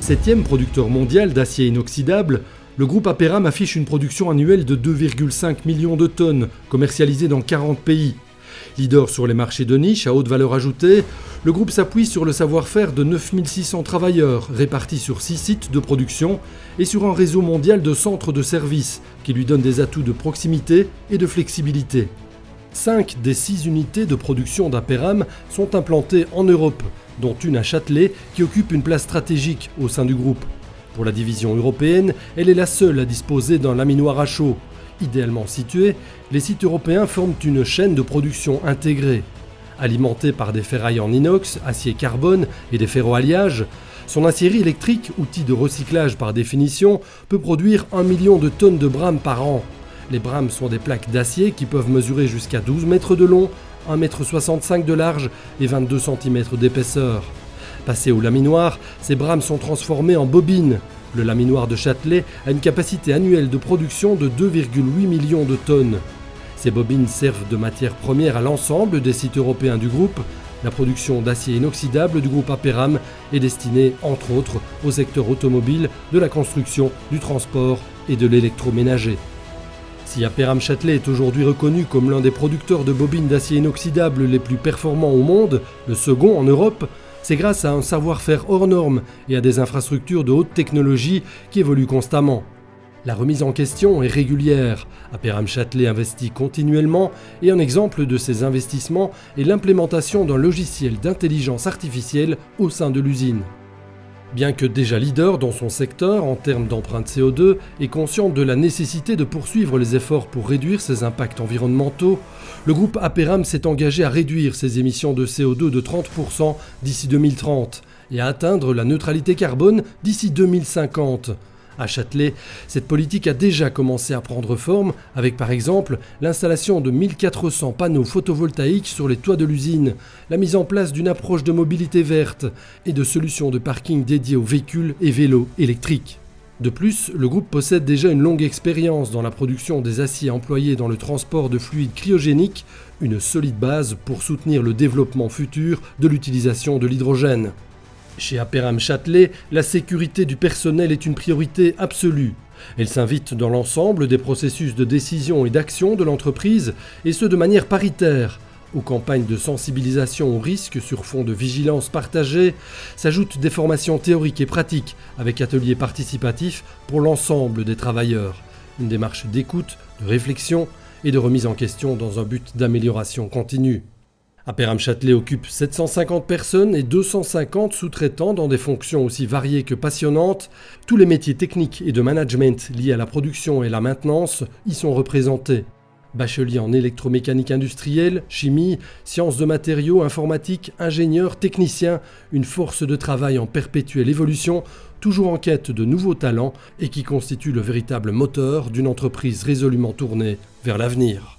7e producteur mondial d'acier inoxydable, le groupe Aperam affiche une production annuelle de 2,5 millions de tonnes, commercialisées dans 40 pays. Leader sur les marchés de niche à haute valeur ajoutée, le groupe s'appuie sur le savoir-faire de 9600 travailleurs répartis sur 6 sites de production et sur un réseau mondial de centres de services qui lui donne des atouts de proximité et de flexibilité. 5 des 6 unités de production d'Aperam sont implantées en Europe, dont une à Châtelet qui occupe une place stratégique au sein du groupe. Pour la division européenne, elle est la seule à disposer d'un laminoir à chaud. Idéalement situés, les sites européens forment une chaîne de production intégrée. Alimentée par des ferrailles en inox, acier carbone et des ferroalliages, son aciérie électrique, outil de recyclage par définition, peut produire 1 million de tonnes de brames par an. Les brames sont des plaques d'acier qui peuvent mesurer jusqu'à 12 mètres de long, 1,65 m de large et 22 cm d'épaisseur. Passées au laminoir, ces brames sont transformées en bobines. Le laminoir de Châtelet a une capacité annuelle de production de 2,8 millions de tonnes. Ces bobines servent de matière première à l'ensemble des sites européens du groupe. La production d'acier inoxydable du groupe Aperam est destinée, entre autres, au secteur automobile, de la construction, du transport et de l'électroménager. Si Aperam Châtelet est aujourd'hui reconnu comme l'un des producteurs de bobines d'acier inoxydable les plus performants au monde, le second en Europe, c'est grâce à un savoir-faire hors norme et à des infrastructures de haute technologie qui évoluent constamment. La remise en question est régulière. Aperam Châtelet investit continuellement et un exemple de ces investissements est l'implémentation d'un logiciel d'intelligence artificielle au sein de l'usine. Bien que déjà leader dans son secteur en termes d'empreinte CO2 et conscient de la nécessité de poursuivre les efforts pour réduire ses impacts environnementaux, le groupe Aperam s'est engagé à réduire ses émissions de CO2 de 30% d'ici 2030 et à atteindre la neutralité carbone d'ici 2050. À Châtelet, cette politique a déjà commencé à prendre forme avec par exemple l'installation de 1400 panneaux photovoltaïques sur les toits de l'usine, la mise en place d'une approche de mobilité verte et de solutions de parking dédiées aux véhicules et vélos électriques. De plus, le groupe possède déjà une longue expérience dans la production des aciers employés dans le transport de fluides cryogéniques, une solide base pour soutenir le développement futur de l'utilisation de l'hydrogène. Chez Aperam Châtelet, la sécurité du personnel est une priorité absolue. Elle s'invite dans l'ensemble des processus de décision et d'action de l'entreprise, et ce de manière paritaire. Aux campagnes de sensibilisation aux risques sur fond de vigilance partagée s'ajoutent des formations théoriques et pratiques avec ateliers participatifs pour l'ensemble des travailleurs. Une démarche d'écoute, de réflexion et de remise en question dans un but d'amélioration continue. Aperam Châtelet occupe 750 personnes et 250 sous-traitants dans des fonctions aussi variées que passionnantes. Tous les métiers techniques et de management liés à la production et la maintenance y sont représentés. Bachelier en électromécanique industrielle, chimie, sciences de matériaux, informatique, ingénieur, technicien, une force de travail en perpétuelle évolution, toujours en quête de nouveaux talents et qui constitue le véritable moteur d'une entreprise résolument tournée vers l'avenir.